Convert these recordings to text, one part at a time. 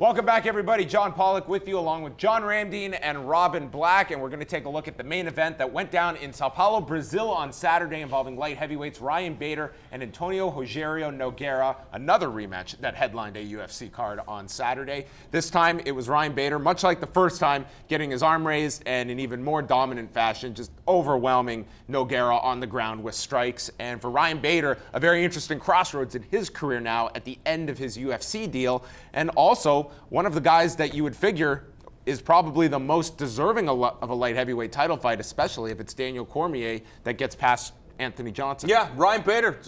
Welcome back, everybody. John Pollock with you, along with John Ramdeen and Robin Black, and we're going to take a look at the main event that went down in Sao Paulo, Brazil on Saturday, involving light heavyweights Ryan Bader and Antonio Rogerio Nogueira, another rematch that headlined a UFC card on Saturday. This time, it was Ryan Bader, much like the first time, getting his arm raised and in even more dominant fashion, just overwhelming Nogueira on the ground with strikes. And for Ryan Bader, a very interesting crossroads in his career now at the end of his UFC deal, and also one of the guys that you would figure is probably the most deserving of a light heavyweight title fight, especially if it's Daniel Cormier that gets past Anthony Johnson. Yeah, Ryan Bader,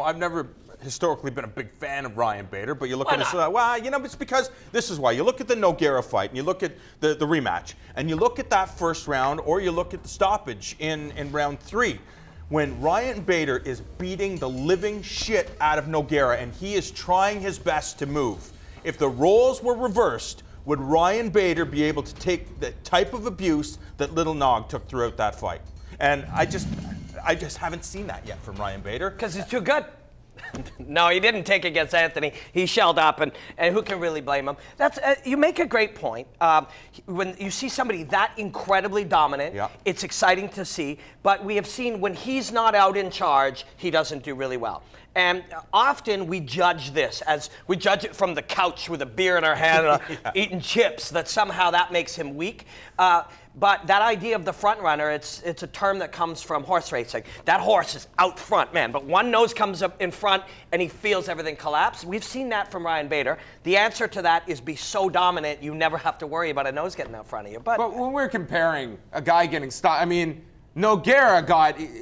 I've never historically been a big fan of Ryan Bader, but you look at it's because this is why. You look at the Nogueira fight, and you look at the rematch, and you look at that first round, or you look at the stoppage in round 3. When Ryan Bader is beating the living shit out of Nogueira, and he is trying his best to move. If the roles were reversed, would Ryan Bader be able to take the type of abuse that Little Nog took throughout that fight? And I just haven't seen that yet from Ryan Bader. Because he's too good. No, he didn't take against Anthony. He shelled up, and who can really blame him? That's you make a great point. When you see somebody that incredibly dominant, it's exciting to see. But we have seen when he's not out in charge, he doesn't do really well. And often we judge this as we judge it from the couch with a beer in our hand, eating chips, that somehow that makes him weak. But that idea of the front runner, it's a term that comes from horse racing. That horse is out front, man, but one nose comes up in front and he feels everything collapse. We've seen that from Ryan Bader. The answer to that is be so dominant you never have to worry about a nose getting out front of you. But when we're comparing a guy getting stopped, I mean, Nogueira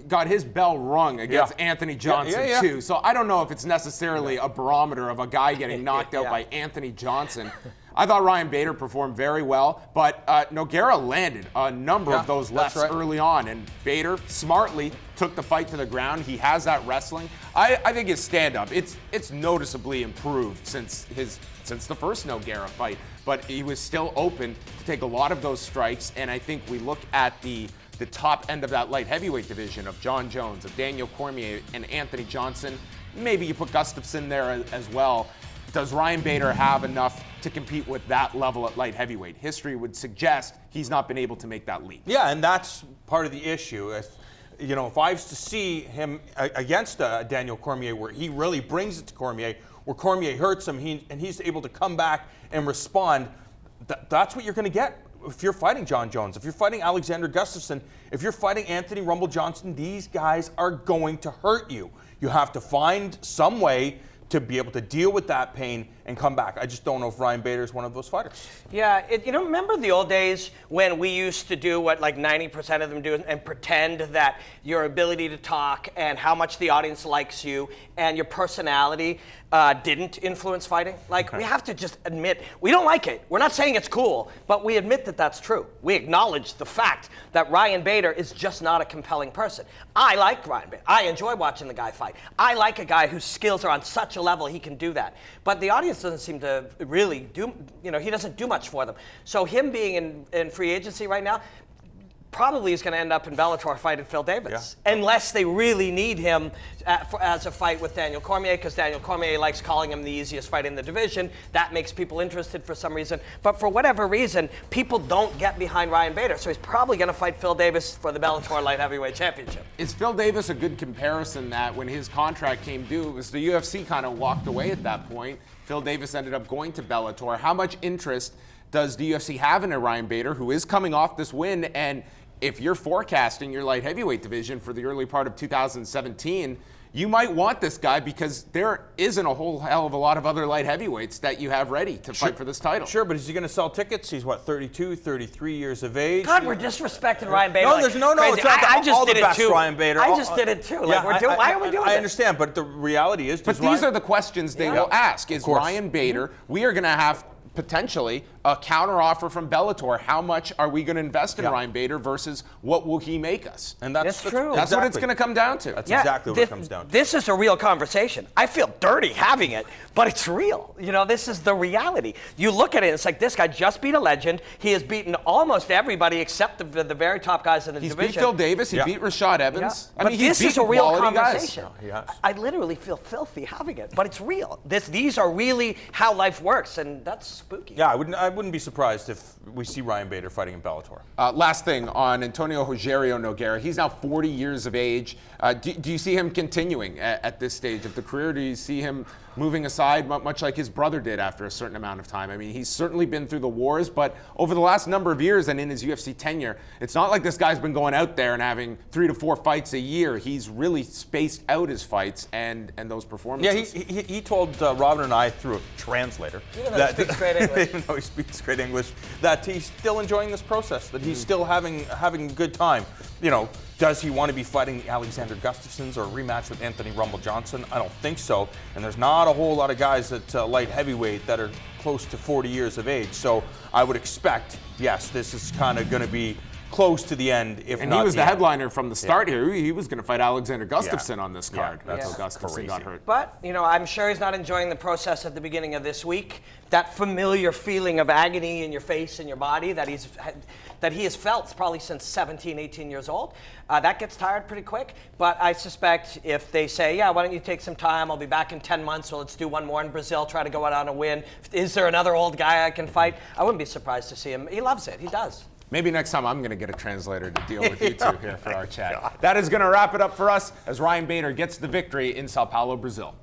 got his bell rung against Anthony Johnson too. So I don't know if it's necessarily a barometer of a guy getting knocked out by Anthony Johnson. I thought Ryan Bader performed very well, but Nogueira landed a number of those lefts early on, and Bader smartly took the fight to the ground. He has that wrestling. I think his stand-up, it's noticeably improved since the first Nogueira fight, but he was still open to take a lot of those strikes, and I think we look at the top end of that light heavyweight division of John Jones, of Daniel Cormier, and Anthony Johnson. Maybe you put Gustafsson there as well. Does Ryan Bader have enough to compete with that level at light heavyweight? History would suggest he's not been able to make that leap. Yeah, and that's part of the issue. If I was to see him against Daniel Cormier, where he really brings it to Cormier, where Cormier hurts him, and he's able to come back and respond, that's what you're going to get. If you're fighting John Jones, if you're fighting Alexander Gustafsson, if you're fighting Anthony Rumble Johnson, these guys are going to hurt you. You have to find some way to be able to deal with that pain and come back. I just don't know if Ryan Bader is one of those fighters. Yeah, remember the old days when we used to do what like 90% of them do and pretend that your ability to talk and how much the audience likes you and your personality didn't influence fighting? Like, we have to just admit, we don't like it. We're not saying it's cool, but we admit that that's true. We acknowledge the fact that Ryan Bader is just not a compelling person. I like Ryan Bader. I enjoy watching the guy fight. I like a guy whose skills are on such a level he can do that. But the audience doesn't seem to really do, he doesn't do much for them. So him being in free agency right now, probably is going to end up in Bellator fighting Phil Davis, unless they really need him as a fight with Daniel Cormier, because Daniel Cormier likes calling him the easiest fight in the division. That makes people interested for some reason. But for whatever reason, people don't get behind Ryan Bader, so he's probably going to fight Phil Davis for the Bellator Light Heavyweight Championship. Is Phil Davis a good comparison that when his contract came due, it was the UFC kind of walked away at that point? Phil Davis ended up going to Bellator. How much interest does the UFC have in a Ryan Bader, who is coming off this win? And if you're forecasting your light heavyweight division for the early part of 2017, you might want this guy because there isn't a whole hell of a lot of other light heavyweights that you have ready to fight for this title. Sure, but is he going to sell tickets? He's, 32, 33 years of age? God, we're disrespecting Ryan Bader. No, it's not all the best Ryan Bader. I just did it too. Why are we doing this? I understand, but the reality is... But these are the questions they will ask. Is Ryan Bader, we are going to have potentially a counter offer from Bellator. How much are we going to invest in Ryan Bader versus what will he make us? And that's true. That's what it's going to come down to. That's exactly what it comes down to. This is a real conversation. I feel dirty having it, but it's real. You know, this is the reality. You look at it, it's like this guy just beat a legend. He has beaten almost everybody except the very top guys in the division. He's beat Phil Davis. He beat Rashad Evans. I mean, this is a real conversation. Guys. I literally feel filthy having it, but it's real. These are really how life works, and that's spooky. Yeah, I wouldn't be surprised if we see Ryan Bader fighting in Bellator. Last thing on Antonio Rogerio Nogueira. He's now 40 years of age. Do you see him continuing at this stage of the career? Do you see him moving aside, much like his brother did after a certain amount of time? I mean, he's certainly been through the wars, but over the last number of years and in his UFC tenure, it's not like this guy's been going out there and having 3 to 4 fights a year. He's really spaced out his fights and those performances. Yeah, he told Robin and I through a translator Even though he speaks great English. Even though he speaks great English, that he's still enjoying this process, that he's still having a good time. You know, does he want to be fighting Alexander Gustafsson or a rematch with Anthony Rumble Johnson? I don't think so. And there's not a whole lot of guys at light heavyweight that are close to 40 years of age. So I would expect, yes, this is kind of going to be close to the end, if and not he was the end. headliner from the start here. He was going to fight Alexander Gustafsson on this card until Gustafsson crazy. got hurt. But, you know, I'm sure he's not enjoying the process at the beginning of this week. That familiar feeling of agony in your face and your body that he has felt probably since 17, 18 years old. That gets tired pretty quick. But I suspect if they say, yeah, why don't you take some time? I'll be back in 10 months, so let's do one more in Brazil, try to go out on a win. Is there another old guy I can fight? I wouldn't be surprised to see him. He loves it. He does. Maybe next time I'm going to get a translator to deal with you two here for our chat. That is going to wrap it up for us as Ryan Bader gets the victory in Sao Paulo, Brazil.